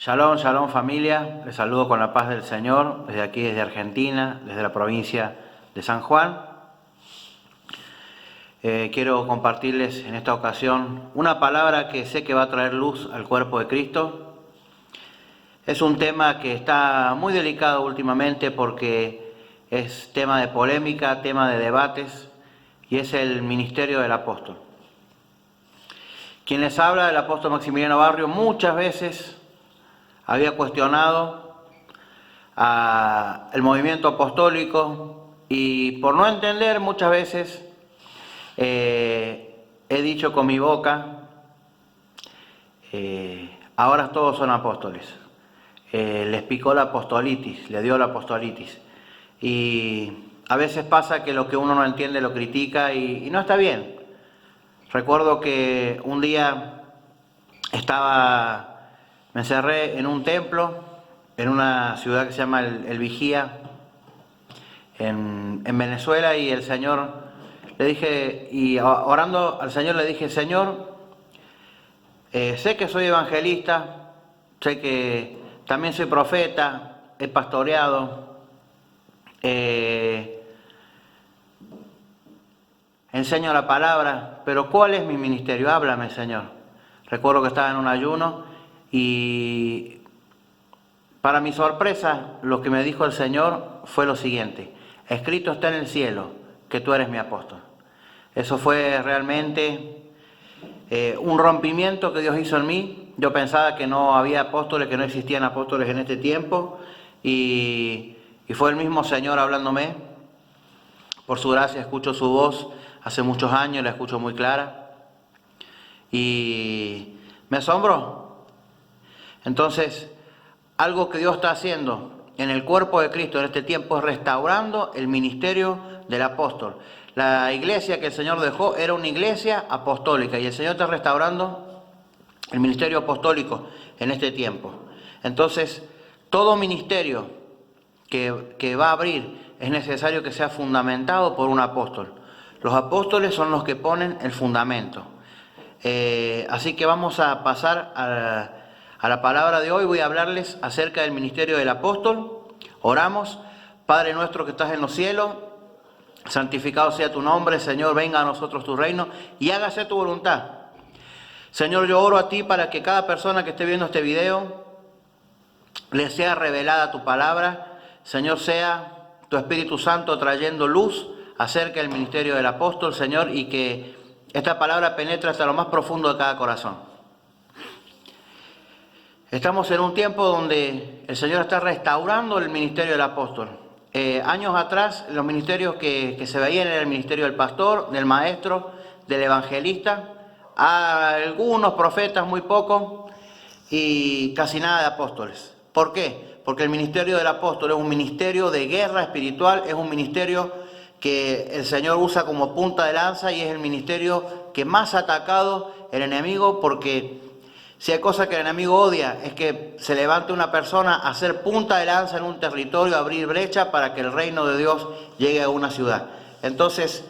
Shalom, shalom familia, les saludo con la paz del Señor, desde aquí, desde Argentina, desde la provincia de San Juan. Quiero compartirles en esta ocasión una palabra que sé que va a traer luz al cuerpo de Cristo. Es un tema que está muy delicado últimamente porque es tema de polémica, tema de debates, y es el ministerio del apóstol. Quien les habla, del apóstol Maximiliano Barrio, muchas veces había cuestionado el movimiento apostólico y por no entender muchas veces he dicho con mi boca, ahora todos son apóstoles. Les picó la apostolitis, le dio la apostolitis. Y a veces pasa que lo que uno no entiende lo critica y no está bien. Recuerdo que un día me encerré en un templo, en una ciudad que se llama El Vigía, en Venezuela, y el Señor, le dije, y orando al Señor le dije, Señor, sé que soy evangelista, sé que también soy profeta, he pastoreado, enseño la palabra, pero ¿cuál es mi ministerio? Háblame, Señor. Recuerdo que estaba en un ayuno y para mi sorpresa lo que me dijo el Señor fue lo siguiente: escrito está en el cielo que tú eres mi apóstol. Eso fue realmente un rompimiento que Dios hizo en mí. Yo pensaba que no había apóstoles, que no existían apóstoles en este tiempo, y fue el mismo Señor hablándome. Por su gracia escucho su voz hace muchos años, la escucho muy clara y me asombró. Entonces, algo que Dios está haciendo en el cuerpo de Cristo en este tiempo es restaurando el ministerio del apóstol. La iglesia que el Señor dejó era una iglesia apostólica y el Señor está restaurando el ministerio apostólico en este tiempo. Entonces, todo ministerio que va a abrir es necesario que sea fundamentado por un apóstol. Los apóstoles son los que ponen el fundamento. Así que vamos a pasar a la palabra de hoy. Voy a hablarles acerca del ministerio del apóstol. Oramos. Padre nuestro que estás en los cielos, santificado sea tu nombre. Señor, venga a nosotros tu reino y hágase tu voluntad. Señor, yo oro a ti para que cada persona que esté viendo este video le sea revelada tu palabra. Señor, sea tu Espíritu Santo trayendo luz acerca del ministerio del apóstol, Señor, y que esta palabra penetre hasta lo más profundo de cada corazón. Estamos en un tiempo donde el Señor está restaurando el ministerio del apóstol. Años atrás, los ministerios que se veían era el ministerio del pastor, del maestro, del evangelista, a algunos profetas, muy pocos, y casi nada de apóstoles. ¿Por qué? Porque el ministerio del apóstol es un ministerio de guerra espiritual, es un ministerio que el Señor usa como punta de lanza y es el ministerio que más ha atacado el enemigo, porque si hay cosa que el enemigo odia es que se levante una persona a hacer punta de lanza en un territorio, a abrir brecha para que el reino de Dios llegue a una ciudad. Entonces,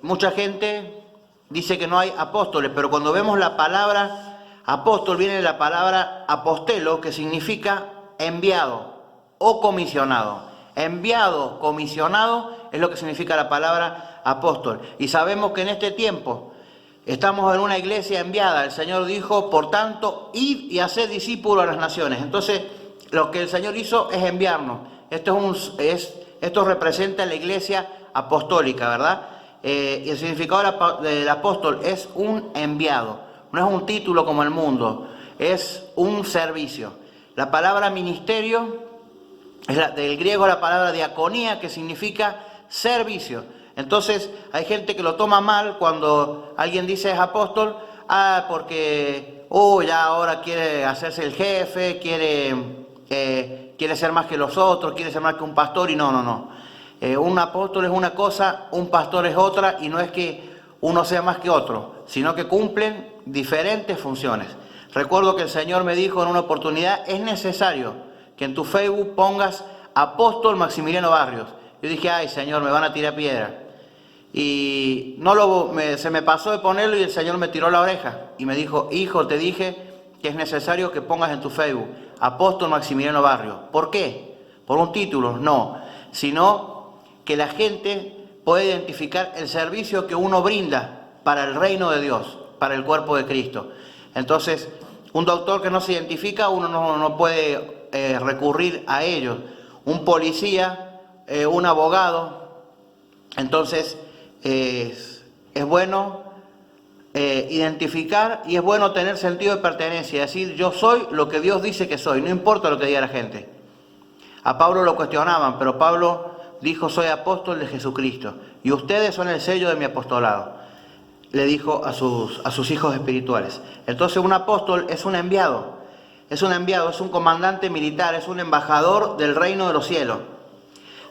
mucha gente dice que no hay apóstoles, pero cuando vemos la palabra apóstol viene de la palabra apostelo, que significa enviado o comisionado. Enviado, comisionado, es lo que significa la palabra apóstol. Y sabemos que en este tiempo estamos en una iglesia enviada. El Señor dijo, por tanto, id y haced discípulos a las naciones. Entonces, lo que el Señor hizo es enviarnos. Esto representa la iglesia apostólica, ¿verdad? Y el significado del apóstol es un enviado. No es un título como el mundo, es un servicio. La palabra ministerio es del griego la palabra diaconía, que significa servicio. Entonces hay gente que lo toma mal cuando alguien dice es apóstol, porque ya ahora quiere hacerse el jefe, quiere ser más que los otros, quiere ser más que un pastor, y no. Un apóstol es una cosa, un pastor es otra, y no es que uno sea más que otro, sino que cumplen diferentes funciones. Recuerdo que el Señor me dijo en una oportunidad, es necesario que en tu Facebook pongas apóstol Maximiliano Barrios. Yo dije, ay Señor, me van a tirar piedra. Y se me pasó de ponerlo y el Señor me tiró la oreja y me dijo, hijo, te dije que es necesario que pongas en tu Facebook, Apóstol Maximiliano Barrios. ¿Por qué? ¿Por un título? No, sino que la gente puede identificar el servicio que uno brinda para el reino de Dios, para el cuerpo de Cristo. Entonces, un doctor que no se identifica, uno no puede recurrir a ellos. Un policía, un abogado. Entonces, es bueno identificar y es bueno tener sentido de pertenencia, decir yo soy lo que Dios dice que soy, no importa lo que diga la gente. A Pablo lo cuestionaban, pero Pablo dijo soy apóstol de Jesucristo y ustedes son el sello de mi apostolado, le dijo a sus hijos espirituales. Entonces un apóstol es un enviado, es un comandante militar, es un embajador del reino de los cielos.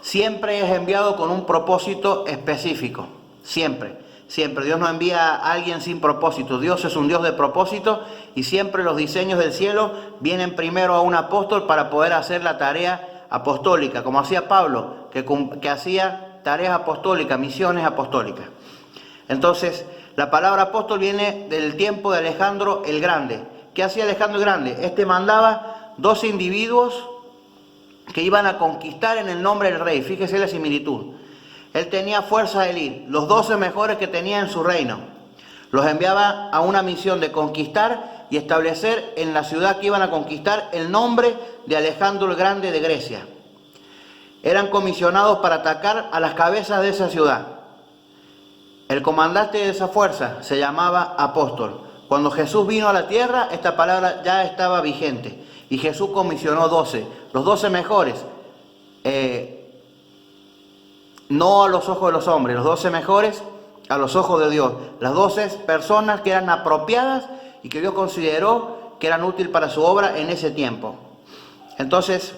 Siempre es enviado con un propósito específico, siempre. Siempre, Dios no envía a alguien sin propósito. Dios es un Dios de propósito y siempre los diseños del cielo vienen primero a un apóstol para poder hacer la tarea apostólica, como hacía Pablo, que hacía tareas apostólicas, misiones apostólicas. Entonces, la palabra apóstol viene del tiempo de Alejandro el Grande. ¿Qué hacía Alejandro el Grande? Mandaba 12 individuos que iban a conquistar en el nombre del rey. Fíjese la similitud. Él tenía fuerza de ir, los 12 mejores que tenía en su reino. Los enviaba a una misión de conquistar y establecer en la ciudad que iban a conquistar el nombre de Alejandro el Grande de Grecia. Eran comisionados para atacar a las cabezas de esa ciudad. El comandante de esa fuerza se llamaba apóstol. Cuando Jesús vino a la tierra, esta palabra ya estaba vigente. Y Jesús comisionó 12, los 12 mejores. No a los ojos de los hombres, los 12 mejores a los ojos de Dios. Las 12 personas que eran apropiadas y que Dios consideró que eran útiles para su obra en ese tiempo. Entonces,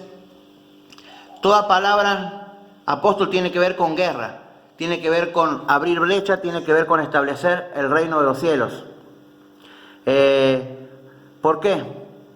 toda palabra apóstol tiene que ver con guerra, tiene que ver con abrir brecha, tiene que ver con establecer el reino de los cielos. ¿Por qué?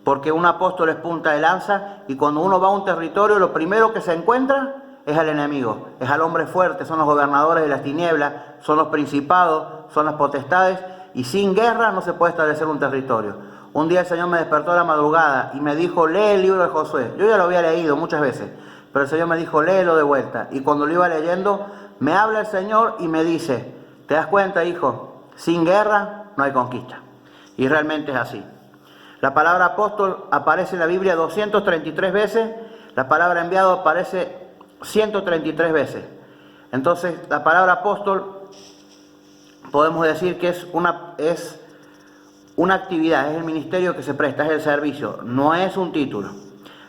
Porque un apóstol es punta de lanza y cuando uno va a un territorio, lo primero que se encuentra es al enemigo, es al hombre fuerte, son los gobernadores de las tinieblas, son los principados, son las potestades, y sin guerra no se puede establecer un territorio. Un día el Señor me despertó a la madrugada y me dijo, lee el libro de Josué. Yo ya lo había leído muchas veces, pero el Señor me dijo, léelo de vuelta. Y cuando lo iba leyendo, me habla el Señor y me dice, ¿te das cuenta, hijo? Sin guerra no hay conquista. Y realmente es así. La palabra apóstol aparece en la Biblia 233 veces, la palabra enviado aparece 133 veces. Entonces, la palabra apóstol podemos decir que es una actividad, es el ministerio que se presta, es el servicio, no es un título.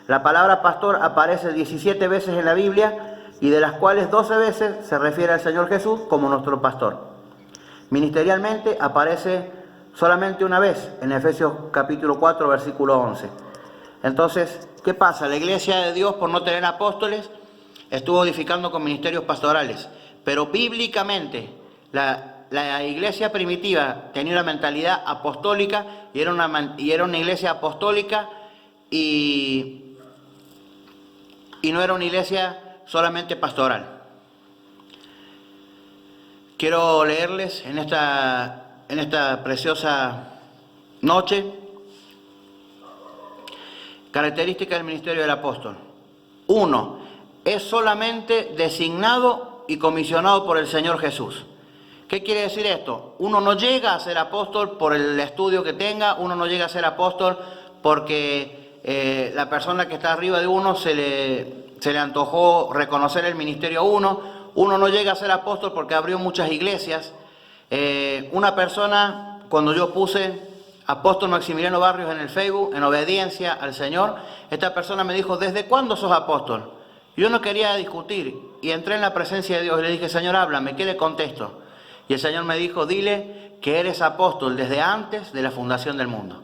La palabra pastor aparece 17 veces en la Biblia y de las cuales 12 veces se refiere al Señor Jesús como nuestro pastor. Ministerialmente aparece solamente una vez en Efesios capítulo 4, versículo 11. Entonces, ¿qué pasa? La iglesia de Dios, por no tener apóstoles, estuvo edificando con ministerios pastorales, pero bíblicamente la iglesia primitiva tenía una mentalidad apostólica y era una iglesia apostólica y no era una iglesia solamente pastoral. Quiero leerles en esta preciosa noche características del ministerio del apóstol. 1. Es solamente designado y comisionado por el Señor Jesús. ¿Qué quiere decir esto? Uno no llega a ser apóstol por el estudio que tenga, uno no llega a ser apóstol porque la persona que está arriba de uno se le antojó reconocer el ministerio a uno. Uno no llega a ser apóstol porque abrió muchas iglesias. Una persona, cuando yo puse apóstol Maximiliano Barrios en el Facebook, en obediencia al Señor, esta persona me dijo, ¿desde cuándo sos apóstol? Yo no quería discutir y entré en la presencia de Dios y le dije, Señor, háblame, ¿qué le contesto? Y el Señor me dijo, dile que eres apóstol desde antes de la fundación del mundo.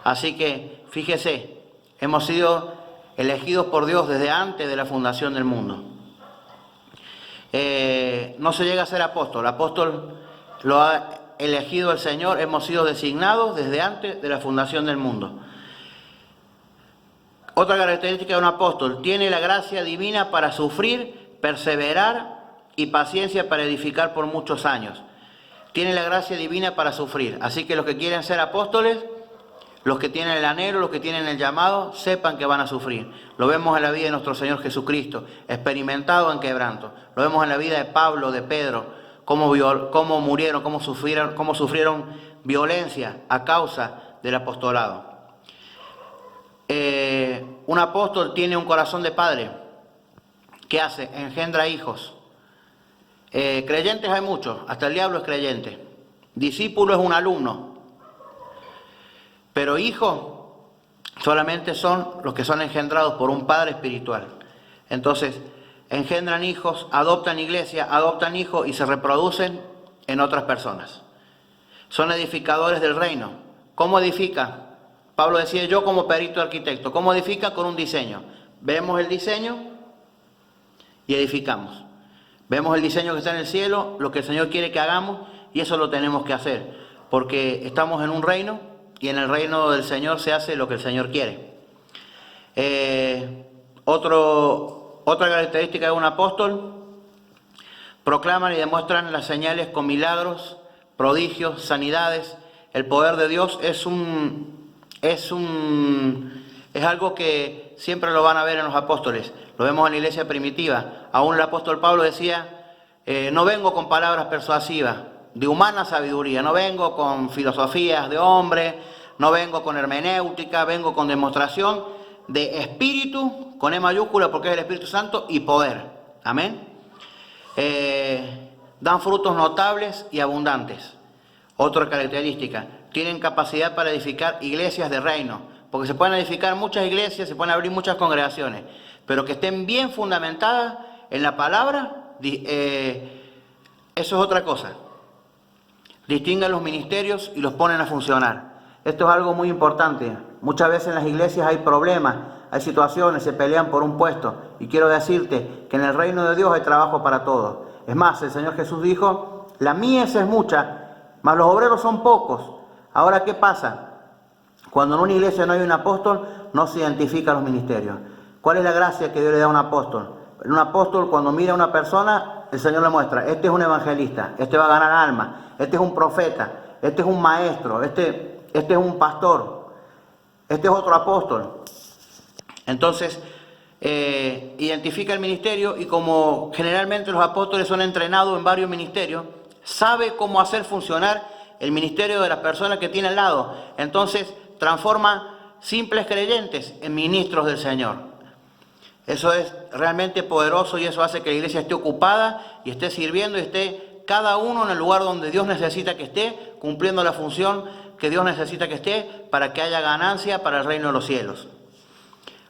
Así que, fíjese, hemos sido elegidos por Dios desde antes de la fundación del mundo. No se llega a ser apóstol. Apóstol lo ha elegido el Señor, hemos sido designados desde antes de la fundación del mundo. Otra característica de un apóstol, tiene la gracia divina para sufrir, perseverar y paciencia para edificar por muchos años. Tiene la gracia divina para sufrir. Así que los que quieren ser apóstoles, los que tienen el anhelo, los que tienen el llamado, sepan que van a sufrir. Lo vemos en la vida de nuestro Señor Jesucristo, experimentado en quebranto. Lo vemos en la vida de Pablo, de Pedro, cómo murieron, cómo sufrieron violencia a causa del apostolado. Un apóstol tiene un corazón de padre. ¿Qué hace? Engendra hijos. Creyentes hay muchos, hasta el diablo es creyente. Discípulo es un alumno. Pero hijos solamente son los que son engendrados por un padre espiritual. Entonces, engendran hijos, adoptan iglesia, adoptan hijos y se reproducen en otras personas. Son edificadores del reino. ¿Cómo edifica? Pablo decía, yo como perito arquitecto, ¿cómo edifica? Con un diseño. Vemos el diseño y edificamos. Vemos el diseño que está en el cielo, lo que el Señor quiere que hagamos, y eso lo tenemos que hacer, porque estamos en un reino, y en el reino del Señor se hace lo que el Señor quiere. Otra característica de un apóstol: proclaman y demuestran las señales con milagros, prodigios, sanidades. El poder de Dios es algo que siempre lo van a ver en los apóstoles. Lo vemos en la iglesia primitiva. Aún el apóstol Pablo decía, no vengo con palabras persuasivas, de humana sabiduría, no vengo con filosofías de hombre, no vengo con hermenéutica, vengo con demostración de espíritu, con E mayúscula porque es el Espíritu Santo, y poder. Amén. Dan frutos notables y abundantes. Otra característica, tienen capacidad para edificar iglesias de reino, porque se pueden edificar muchas iglesias, se pueden abrir muchas congregaciones, pero que estén bien fundamentadas en la palabra, eso es otra cosa. Distinguen los ministerios y los ponen a funcionar. Esto es algo muy importante. Muchas veces en las iglesias hay problemas, hay situaciones, se pelean por un puesto. Y quiero decirte que en el reino de Dios hay trabajo para todos. Es más, el Señor Jesús dijo, la mies es mucha, mas los obreros son pocos. Ahora, ¿qué pasa? Cuando en una iglesia no hay un apóstol, no se identifican los ministerios. ¿Cuál es la gracia que Dios le da a un apóstol? Un apóstol, cuando mira a una persona, el Señor le muestra, este es un evangelista, este va a ganar almas, este es un profeta, este es un maestro, este es un pastor, este es otro apóstol. Entonces, identifica el ministerio, y como generalmente los apóstoles son entrenados en varios ministerios, sabe cómo hacer funcionar el ministerio de las personas que tiene al lado. Entonces, transforma simples creyentes en ministros del Señor. Eso es realmente poderoso, y eso hace que la iglesia esté ocupada y esté sirviendo y esté cada uno en el lugar donde Dios necesita que esté, cumpliendo la función que Dios necesita que esté para que haya ganancia para el reino de los cielos.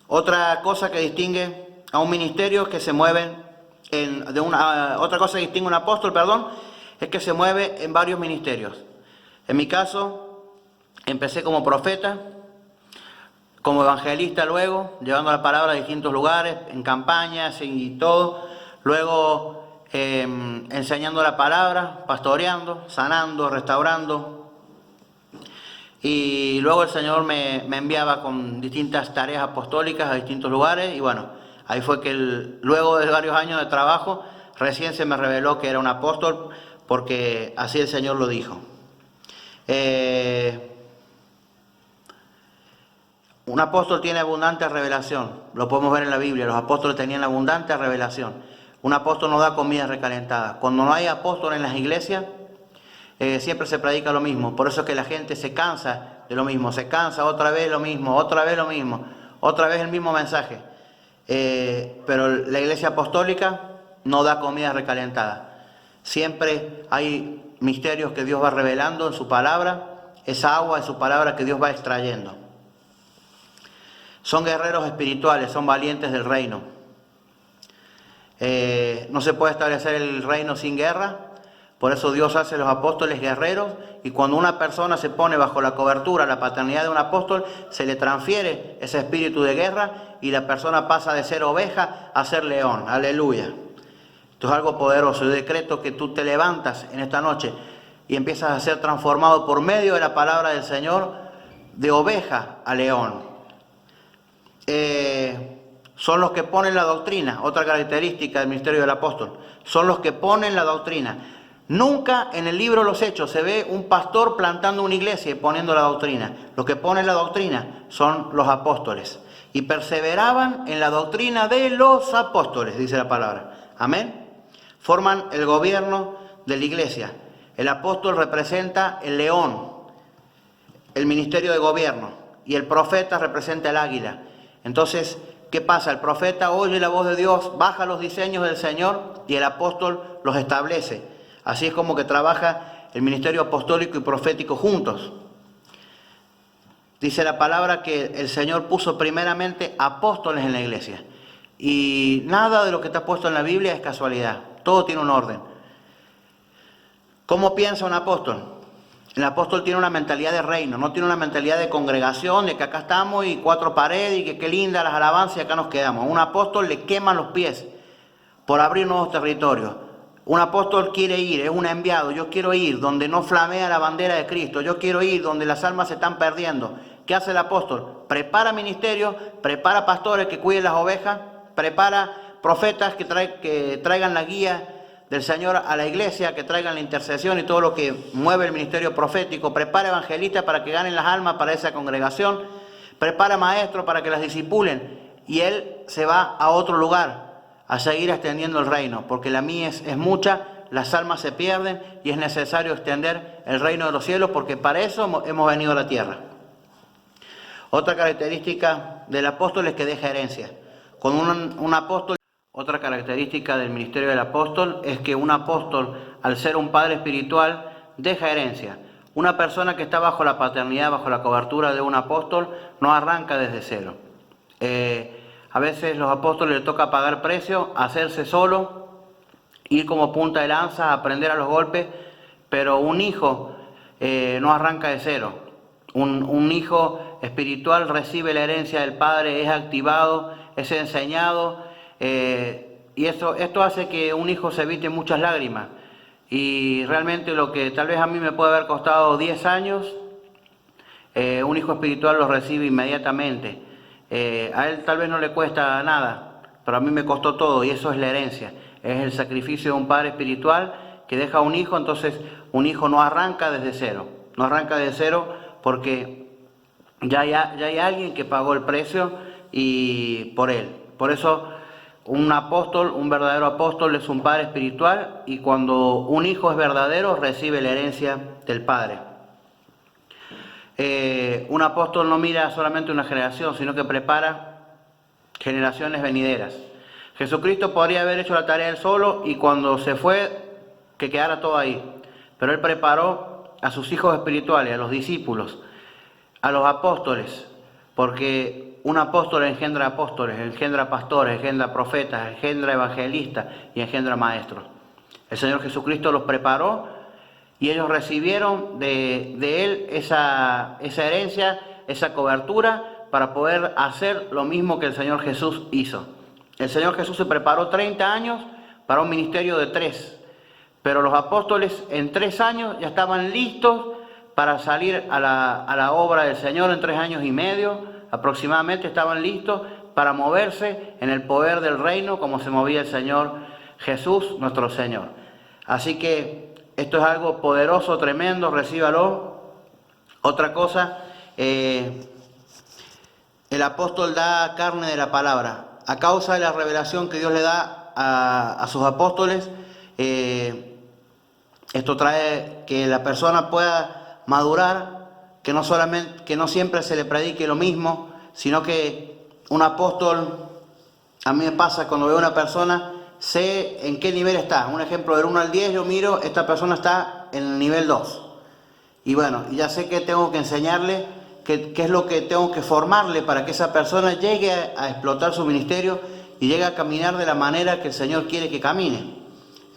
Otra cosa que distingue a un ministerio es que se mueven otra cosa que distingue a un apóstol, es que se mueve en varios ministerios. En mi caso, empecé como profeta, como evangelista luego, llevando la palabra a distintos lugares, en campañas y todo. Luego enseñando la palabra, pastoreando, sanando, restaurando. Y luego el Señor me enviaba con distintas tareas apostólicas a distintos lugares. Y bueno, ahí fue que luego de varios años de trabajo, recién se me reveló que era un apóstol, porque así el Señor lo dijo. Un apóstol tiene abundante revelación, lo podemos ver en la Biblia, los apóstoles tenían abundante revelación. Un apóstol no da comida recalentada. Cuando no hay apóstol en las iglesias, siempre se predica lo mismo. Por eso es que la gente se cansa de lo mismo, se cansa otra vez lo mismo, otra vez lo mismo, otra vez el mismo mensaje. Pero la iglesia apostólica no da comida recalentada. Siempre hay misterios que Dios va revelando en su palabra, esa agua de su palabra que Dios va extrayendo. Son guerreros espirituales, son valientes del reino. No se puede establecer el reino sin guerra, por eso Dios hace a los apóstoles guerreros, y cuando una persona se pone bajo la cobertura, la paternidad de un apóstol, se le transfiere ese espíritu de guerra y la persona pasa de ser oveja a ser león. Aleluya. Esto es algo poderoso. Yo decreto que tú te levantas en esta noche y empiezas a ser transformado por medio de la palabra del Señor de oveja a león. Son los que ponen la doctrina, otra característica del ministerio del apóstol. Son los que ponen la doctrina. Nunca en el libro de los Hechos se ve un pastor plantando una iglesia y poniendo la doctrina. Los que ponen la doctrina son los apóstoles. Y perseveraban en la doctrina de los apóstoles, dice la palabra. Amén. Forman el gobierno de la iglesia. El apóstol representa el león, el ministerio de gobierno, y el profeta representa el águila. Entonces, ¿qué pasa? El profeta oye la voz de Dios, baja los diseños del Señor y el apóstol los establece. Así es como que trabaja el ministerio apostólico y profético juntos. Dice la palabra que el Señor puso primeramente apóstoles en la iglesia. Y nada de lo que está puesto en la Biblia es casualidad. Todo tiene un orden. ¿Cómo piensa un apóstol? El apóstol tiene una mentalidad de reino, no tiene una mentalidad de congregación, de que acá estamos y cuatro paredes y que qué linda las alabanzas y acá nos quedamos. A un apóstol le queman los pies por abrir nuevos territorios. Un apóstol quiere ir, es un enviado. Yo quiero ir donde no flamea la bandera de Cristo. Yo quiero ir donde las almas se están perdiendo. ¿Qué hace el apóstol? Prepara ministerios, prepara pastores que cuiden las ovejas, prepara profetas que traigan la guía del Señor a la iglesia, que traigan la intercesión y todo lo que mueve el ministerio profético. Prepara evangelistas para que ganen las almas para esa congregación. Prepara maestros para que las discipulen. Y él se va a otro lugar a seguir extendiendo el reino, porque la mies es mucha, las almas se pierden y es necesario extender el reino de los cielos, porque para eso hemos venido a la tierra. Otra característica del apóstol es que deja herencia. Con un apóstol, otra característica del ministerio del apóstol es que un apóstol, al ser un padre espiritual, deja herencia. Una persona que está bajo la paternidad, bajo la cobertura de un apóstol, no arranca desde cero. A veces los apóstoles les toca pagar precio, hacerse solo, ir como punta de lanza, aprender a los golpes, pero un hijo no arranca de cero. Un hijo espiritual recibe la herencia del padre, es activado, es enseñado, y esto hace que un hijo se evite muchas lágrimas. Y realmente lo que tal vez a mí me puede haber costado 10 años, un hijo espiritual lo recibe inmediatamente. A él tal vez no le cuesta nada, pero a mí me costó todo, y eso es la herencia. Es el sacrificio de un padre espiritual que deja a un hijo. Entonces un hijo no arranca desde cero. No arranca desde cero porque ya hay alguien que pagó el precio y por él. Por eso un apóstol, un verdadero apóstol es un padre espiritual, y cuando un hijo es verdadero recibe la herencia del padre. Un apóstol no mira solamente una generación, sino que prepara generaciones venideras. Jesucristo podría haber hecho la tarea él solo y cuando se fue, que quedara todo ahí. Pero él preparó a sus hijos espirituales, a los discípulos, a los apóstoles, porque un apóstol engendra apóstoles, engendra pastores, engendra profetas, engendra evangelistas y engendra maestros. El Señor Jesucristo los preparó y ellos recibieron de Él esa herencia, esa cobertura, para poder hacer lo mismo que el Señor Jesús hizo. El Señor Jesús se preparó 30 años para un ministerio de 3, pero los apóstoles en 3 años ya estaban listos para salir a la obra del Señor. En 3 años y medio aproximadamente estaban listos para moverse en el poder del reino como se movía el Señor Jesús, nuestro Señor. Así que esto es algo poderoso, tremendo, recíbalo. Otra cosa, el apóstol da carne de la palabra. A causa de la revelación que Dios le da a sus apóstoles, esto trae que la persona pueda madurar, que no siempre se le predique lo mismo, sino que un apóstol, a mí me pasa cuando veo a una persona, sé en qué nivel está. Un ejemplo, del 1 al 10 yo miro, esta persona está en el nivel 2. Y bueno, ya sé que tengo que enseñarle, qué es lo que tengo que formarle para que esa persona llegue a explotar su ministerio y llegue a caminar de la manera que el Señor quiere que camine.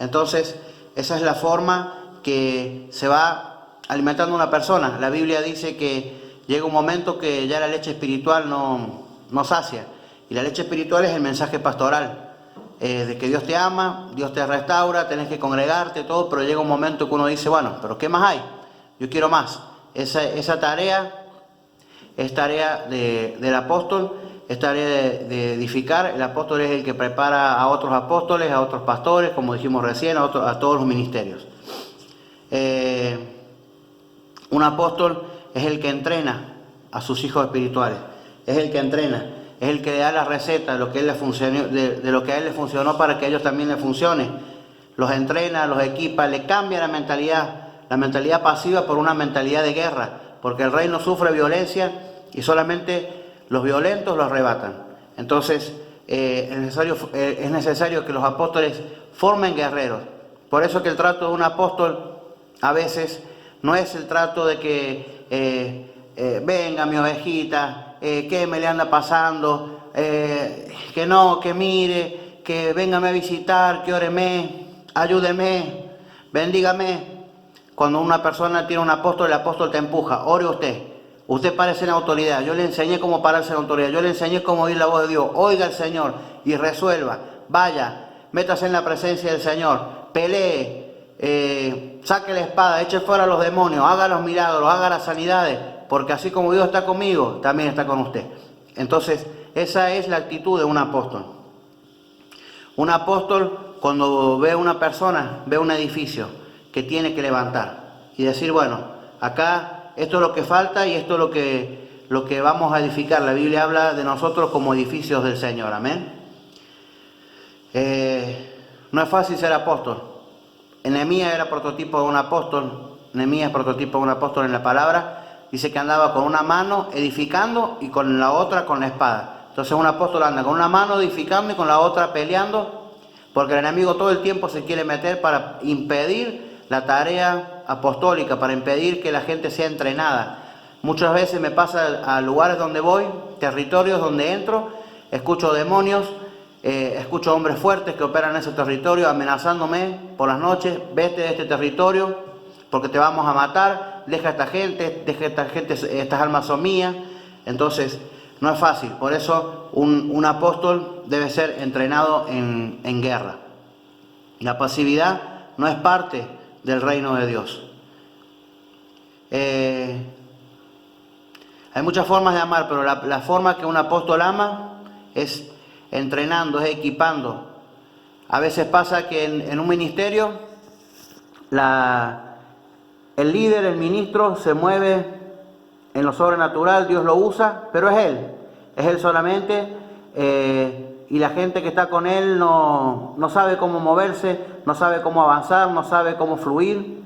Entonces, esa es la forma que se va alimentando una persona. La Biblia dice que llega un momento que ya la leche espiritual no sacia. Y la leche espiritual es el mensaje pastoral. De que Dios te ama, Dios te restaura, tenés que congregarte, todo, pero llega un momento que uno dice, bueno, pero ¿qué más hay? Yo quiero más. Esa tarea es tarea del apóstol, es tarea de edificar. El apóstol es el que prepara a otros apóstoles, a otros pastores, como dijimos recién, a todos los ministerios. Un apóstol es el que entrena a sus hijos espirituales, es el que entrena, es el que le da la receta de lo que a él le funcionó, de lo que a él le funcionó para que a ellos también les funcione. Los entrena, los equipa, le cambia la mentalidad pasiva por una mentalidad de guerra, porque el reino sufre violencia y solamente los violentos lo arrebatan. Entonces es necesario que los apóstoles formen guerreros. Por eso que el trato de un apóstol a veces no es el trato de que venga mi ovejita, qué me le anda pasando, que no, que mire, que véngame a visitar, que óreme, ayúdeme, bendígame. Cuando una persona tiene un apóstol, el apóstol te empuja, ore usted. Usted parece en autoridad. Yo le enseñé cómo pararse en autoridad. Yo le enseñé cómo oír la voz de Dios. Oiga al Señor y resuelva. Vaya, métase en la presencia del Señor. Pelee, saque la espada, eche fuera a los demonios, haga los milagros, haga las sanidades. Porque así como Dios está conmigo, también está con usted. Entonces, esa es la actitud de un apóstol. Un apóstol, cuando ve a una persona, ve un edificio que tiene que levantar y decir, bueno, acá esto es lo que falta y esto es lo que vamos a edificar. La Biblia habla de nosotros como edificios del Señor, amén. No es fácil ser apóstol. Nehemías era prototipo de un apóstol. Nehemías es prototipo de un apóstol en la palabra. Dice que andaba con una mano edificando y con la otra con la espada. Entonces un apóstol anda con una mano edificando y con la otra peleando, porque el enemigo todo el tiempo se quiere meter para impedir la tarea apostólica, para impedir que la gente sea entrenada. Muchas veces me pasa a lugares donde voy, territorios donde entro, escucho demonios, escucho hombres fuertes que operan en ese territorio amenazándome por las noches: vete de este territorio porque te vamos a matar, deja a esta gente, estas almas son mías. Entonces no es fácil. Por eso un apóstol debe ser entrenado en guerra. La pasividad no es parte del reino de Dios. Hay muchas formas de amar, pero la forma que un apóstol ama es entrenando, es equipando. A veces pasa que en un ministerio el líder, el ministro, se mueve en lo sobrenatural, Dios lo usa, pero es él solamente, y la gente que está con él no sabe cómo moverse, no sabe cómo avanzar, no sabe cómo fluir,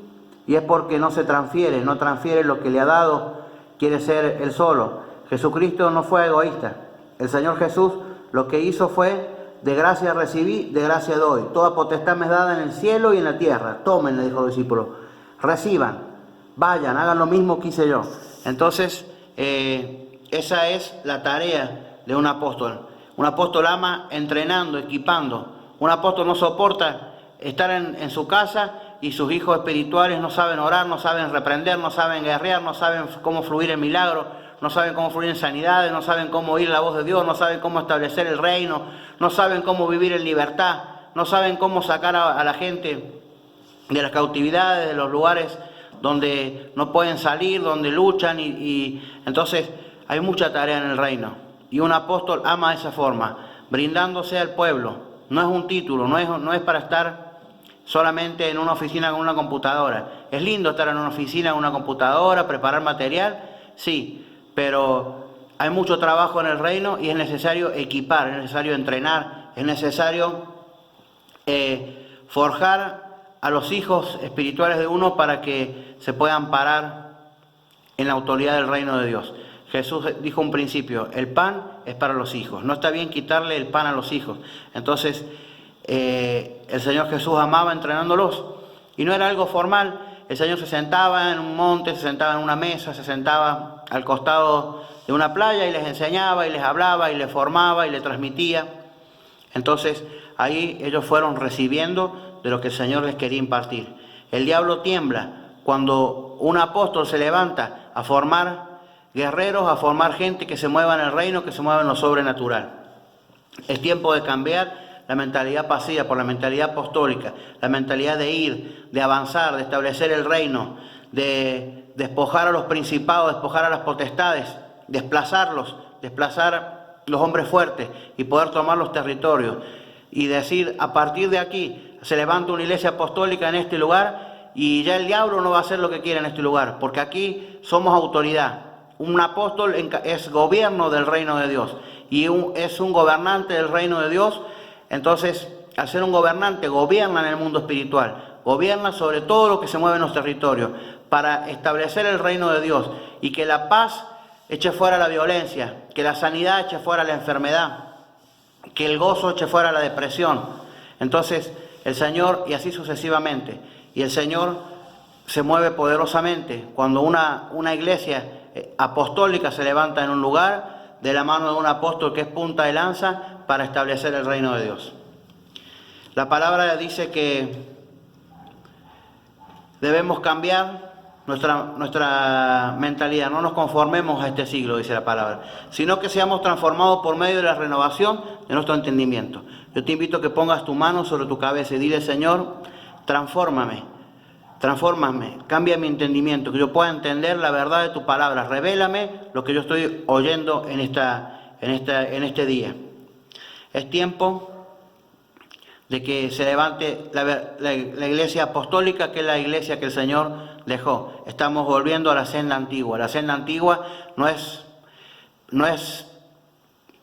y es porque no transfiere lo que le ha dado, quiere ser él solo. Jesucristo no fue egoísta. El Señor Jesús lo que hizo fue: de gracia recibí, de gracia doy. Toda potestad me es dada en el cielo y en la tierra. Tomen, le dijo al discípulo, reciban, vayan, hagan lo mismo que hice yo. Entonces, esa es la tarea de un apóstol. Un apóstol ama entrenando, equipando. Un apóstol no soporta estar en su casa y sus hijos espirituales no saben orar, no saben reprender, no saben guerrear, no saben cómo fluir en milagros, no saben cómo fluir en sanidades, no saben cómo oír la voz de Dios, no saben cómo establecer el reino, no saben cómo vivir en libertad, no saben cómo sacar a la gente de las cautividades, de los lugares donde no pueden salir, donde luchan, y entonces hay mucha tarea en el reino. Y un apóstol ama de esa forma, brindándose al pueblo. No es un título, no es para estar solamente en una oficina con una computadora. Es lindo estar en una oficina con una computadora, preparar material, sí, pero hay mucho trabajo en el reino y es necesario equipar, es necesario entrenar, es necesario forjar a los hijos espirituales de uno para que se puedan parar en la autoridad del reino de Dios. Jesús dijo un principio: el pan es para los hijos. No está bien quitarle el pan a los hijos. Entonces, el Señor Jesús amaba entrenándolos. Y no era algo formal. El Señor se sentaba en un monte, se sentaba en una mesa, se sentaba al costado de una playa y les enseñaba y les hablaba y les formaba y les transmitía. Entonces, ahí ellos fueron recibiendo de lo que el Señor les quería impartir. El diablo tiembla cuando un apóstol se levanta a formar guerreros, a formar gente que se mueva en el reino, que se mueva en lo sobrenatural. Es tiempo de cambiar la mentalidad pasiva por la mentalidad apostólica, la mentalidad de ir, de avanzar, de establecer el reino, de despojar a los principados, despojar a las potestades, desplazar los hombres fuertes y poder tomar los territorios. Y decir: a partir de aquí se levanta una iglesia apostólica en este lugar y ya el diablo no va a hacer lo que quiere en este lugar, porque aquí somos autoridad. Un apóstol es gobierno del reino de Dios y es un gobernante del reino de Dios. Entonces, al ser un gobernante, gobierna en el mundo espiritual, gobierna sobre todo lo que se mueve en los territorios para establecer el reino de Dios y que la paz eche fuera la violencia, que la sanidad eche fuera la enfermedad, que el gozo eche fuera la depresión. Entonces, el Señor, y así sucesivamente, y el Señor se mueve poderosamente cuando una iglesia apostólica se levanta en un lugar de la mano de un apóstol que es punta de lanza para establecer el reino de Dios. La palabra dice que debemos cambiar nuestra mentalidad, no nos conformemos a este siglo, dice la palabra, sino que seamos transformados por medio de la renovación de nuestro entendimiento. Yo te invito a que pongas tu mano sobre tu cabeza y dile: Señor, transfórmame, cambia mi entendimiento, que yo pueda entender la verdad de tu palabra, revélame lo que yo estoy oyendo en este día. Es tiempo de que se levante la iglesia apostólica, que es la iglesia que el Señor dejó. Estamos volviendo a la senda antigua. La senda antigua no es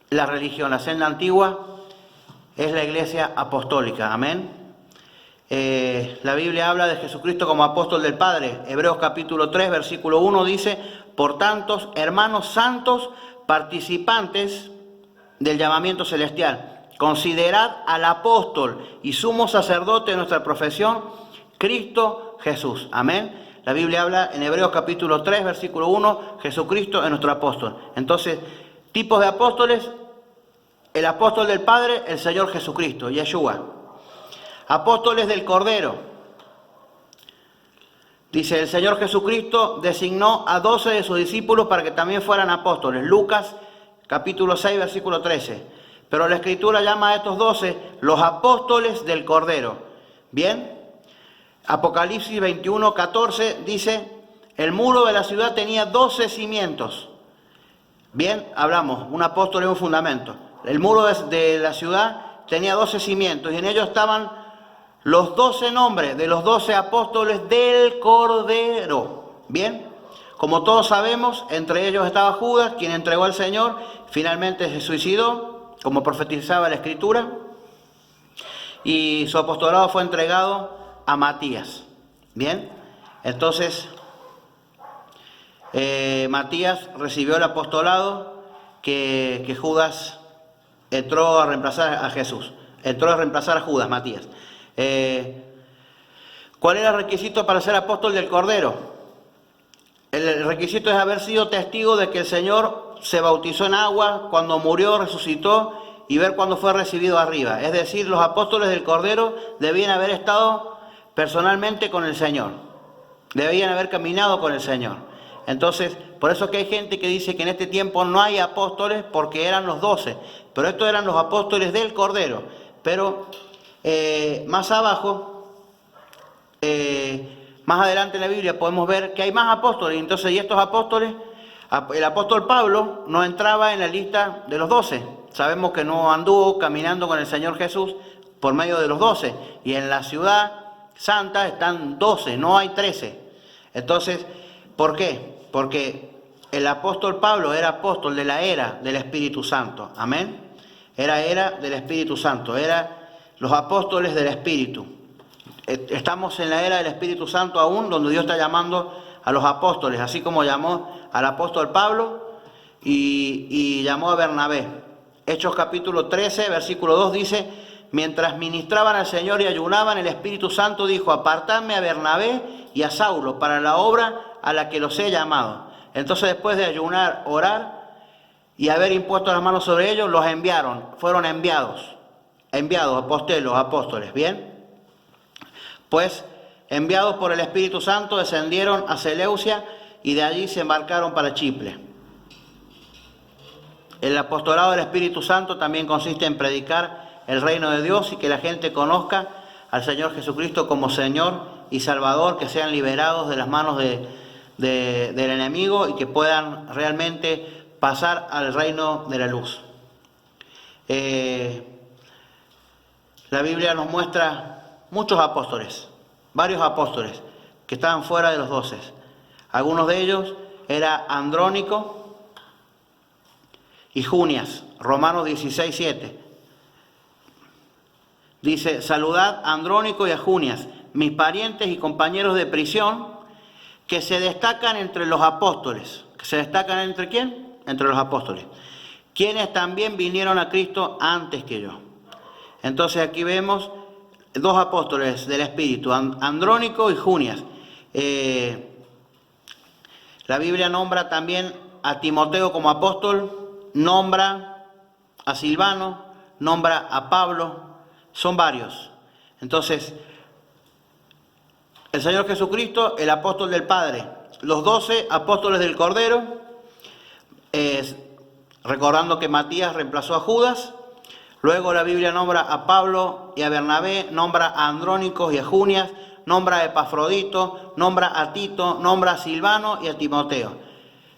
la religión, la senda antigua es la iglesia apostólica. Amén. La Biblia habla de Jesucristo como apóstol del Padre. Hebreos capítulo 3, versículo 1 dice: por tanto, hermanos santos, participantes del llamamiento celestial, considerad al apóstol y sumo sacerdote de nuestra profesión, Cristo Jesús. Amén. La Biblia habla en Hebreos capítulo 3, versículo 1, Jesucristo es nuestro apóstol. Entonces, tipos de apóstoles: el apóstol del Padre, el Señor Jesucristo, Yeshua. Apóstoles del Cordero. Dice: el Señor Jesucristo designó a 12 de sus discípulos para que también fueran apóstoles. Lucas capítulo 6, versículo 13. Pero la Escritura llama a estos 12 los apóstoles del Cordero. Bien. Apocalipsis 21, 14 dice: el muro de la ciudad tenía 12 cimientos. Bien, hablamos, un apóstol es un fundamento. El muro de la ciudad tenía 12 cimientos y en ellos estaban los 12 nombres de los 12 apóstoles del Cordero. Bien, como todos sabemos, entre ellos estaba Judas, quien entregó al Señor, finalmente se suicidó, como profetizaba la Escritura, y su apostolado fue entregado a Matías. Bien, entonces Matías recibió el apostolado que Judas entró a reemplazar a Jesús, entró a reemplazar a Judas, Matías. ¿Cuál era el requisito para ser apóstol del Cordero? El requisito es haber sido testigo de que el Señor se bautizó en agua, cuando murió, resucitó, y ver cuándo fue recibido arriba. Es decir, los apóstoles del Cordero debían haber estado personalmente con el Señor, debían haber caminado con el Señor. Entonces, por eso que hay gente que dice que en este tiempo no hay apóstoles, porque eran los 12, pero estos eran los apóstoles del Cordero. Pero más abajo, más adelante en la Biblia podemos ver que hay más apóstoles. Entonces, y estos apóstoles, el apóstol Pablo no entraba en la lista de los 12. Sabemos que no anduvo caminando con el Señor Jesús por medio de los 12. Y en la ciudad santa están 12, no hay 13. Entonces, ¿por qué? Porque el apóstol Pablo era apóstol de la era del Espíritu Santo. Amén. Era del Espíritu Santo, era los apóstoles del Espíritu. Estamos en la era del Espíritu Santo aún, donde Dios está llamando a los apóstoles, así como llamó al apóstol Pablo y llamó a Bernabé. Hechos capítulo 13, versículo 2 dice: mientras ministraban al Señor y ayunaban, el Espíritu Santo dijo: apartadme a Bernabé y a Saulo para la obra a la que los he llamado. Entonces, después de ayunar, orar y haber impuesto las manos sobre ellos, los enviaron, fueron enviados, apostelos, apóstoles. Bien, pues enviados por el Espíritu Santo descendieron a Seleucia y de allí se embarcaron para Chipre. El apostolado del Espíritu Santo también consiste en predicar el reino de Dios y que la gente conozca al Señor Jesucristo como Señor y Salvador, que sean liberados de las manos del enemigo y que puedan realmente pasar al reino de la luz. La Biblia nos muestra muchos apóstoles, varios apóstoles, que estaban fuera de los 12. Algunos de ellos era Andrónico y Junias, Romanos 16:7. Dice, saludad a Andrónico y a Junias, mis parientes y compañeros de prisión, que se destacan entre los apóstoles. ¿Que se destacan entre quién? Entre los apóstoles. Quienes también vinieron a Cristo antes que yo. Entonces aquí vemos dos apóstoles del Espíritu, Andrónico y Junias. La Biblia nombra también a Timoteo como apóstol, nombra a Silvano, nombra a Pablo, son varios. Entonces, el Señor Jesucristo, el apóstol del Padre, los 12 apóstoles del Cordero, recordando que Matías reemplazó a Judas. Luego la Biblia nombra a Pablo y a Bernabé, nombra a Andrónico y a Junias, nombra a Epafrodito, nombra a Tito, nombra a Silvano y a Timoteo.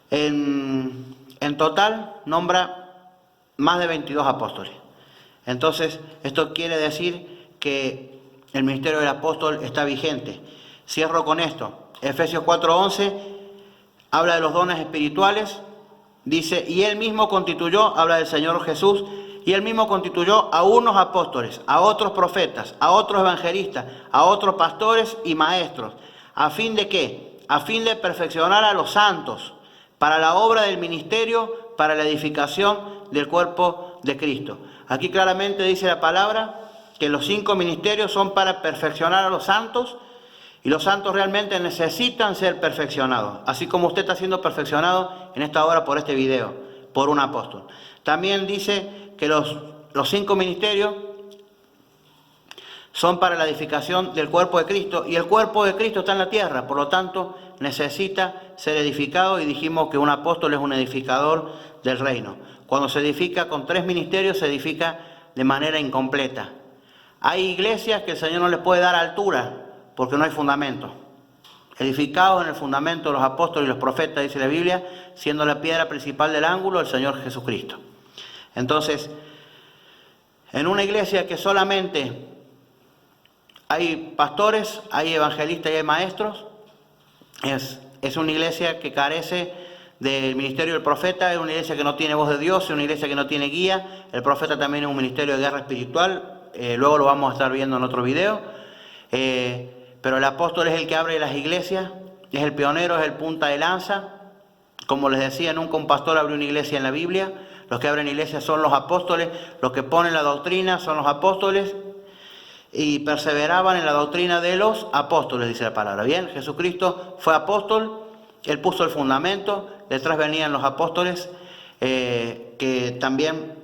En total nombra más de 22 apóstoles. Entonces, esto quiere decir que el ministerio del apóstol está vigente. Cierro con esto. Efesios 4:11 habla de los dones espirituales. Dice, y él mismo constituyó, habla del Señor Jesús, y él mismo constituyó a unos apóstoles, a otros profetas, a otros evangelistas, a otros pastores y maestros. ¿A fin de qué? A fin de perfeccionar a los santos, para la obra del ministerio, para la edificación del cuerpo de Cristo. Aquí claramente dice la palabra que los 5 ministerios son para perfeccionar a los santos, y los santos realmente necesitan ser perfeccionados, así como usted está siendo perfeccionado en esta hora por este video, por un apóstol. También dice que los 5 ministerios son para la edificación del cuerpo de Cristo, y el cuerpo de Cristo está en la tierra, por lo tanto necesita ser edificado, y dijimos que un apóstol es un edificador del reino. Cuando se edifica con 3 ministerios, se edifica de manera incompleta. Hay iglesias que el Señor no les puede dar altura, porque no hay fundamento. Edificados en el fundamento de los apóstoles y los profetas, dice la Biblia, siendo la piedra principal del ángulo el Señor Jesucristo. Entonces, en una iglesia que solamente hay pastores, hay evangelistas y hay maestros, es una iglesia que carece del ministerio del profeta, es una iglesia que no tiene voz de Dios, es una iglesia que no tiene guía. El profeta también es un ministerio de guerra espiritual, luego lo vamos a estar viendo en otro video. Pero el apóstol es el que abre las iglesias, es el pionero, es el punta de lanza. Como les decía, nunca un pastor abrió una iglesia en la Biblia. Los que abren iglesias son los apóstoles, los que ponen la doctrina son los apóstoles, y perseveraban en la doctrina de los apóstoles, dice la palabra. Bien, Jesucristo fue apóstol, él puso el fundamento, detrás venían los apóstoles que también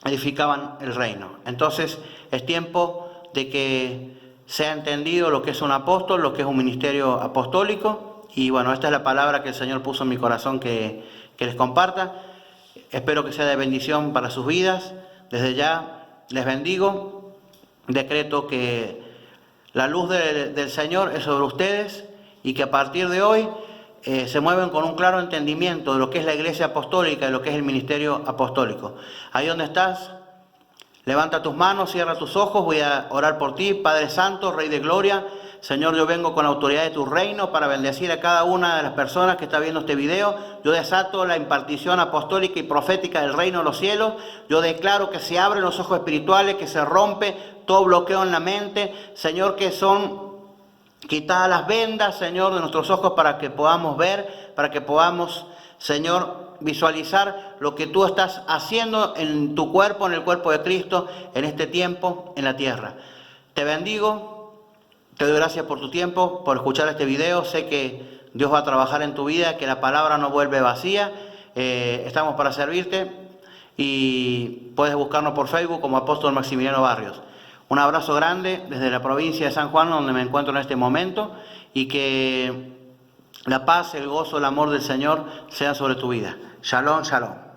edificaban el reino. Entonces es tiempo de que sea entendido lo que es un apóstol, lo que es un ministerio apostólico, y bueno, esta es la palabra que el Señor puso en mi corazón que les comparta. Espero que sea de bendición para sus vidas. Desde ya les bendigo, decreto que la luz del Señor es sobre ustedes, y que a partir de hoy se mueven con un claro entendimiento de lo que es la iglesia apostólica, de lo que es el ministerio apostólico. Ahí donde estás, levanta tus manos, cierra tus ojos, voy a orar por ti. Padre Santo, Rey de Gloria, Señor, yo vengo con la autoridad de tu reino para bendecir a cada una de las personas que está viendo este video. Yo desato la impartición apostólica y profética del reino de los cielos. Yo declaro que se abren los ojos espirituales, que se rompe todo bloqueo en la mente. Señor, que son quitadas las vendas, Señor, de nuestros ojos, para que podamos ver, para que podamos, Señor, visualizar lo que tú estás haciendo en tu cuerpo, en el cuerpo de Cristo, en este tiempo, en la tierra. Te bendigo, te doy gracias por tu tiempo, por escuchar este video. Sé que Dios va a trabajar en tu vida, que la palabra no vuelve vacía. Estamos para servirte, y puedes buscarnos por Facebook como Apóstol Maximiliano Barrios. Un abrazo grande desde la provincia de San Juan, donde me encuentro en este momento, y que la paz, el gozo, el amor del Señor sea sobre tu vida. Shalom, shalom.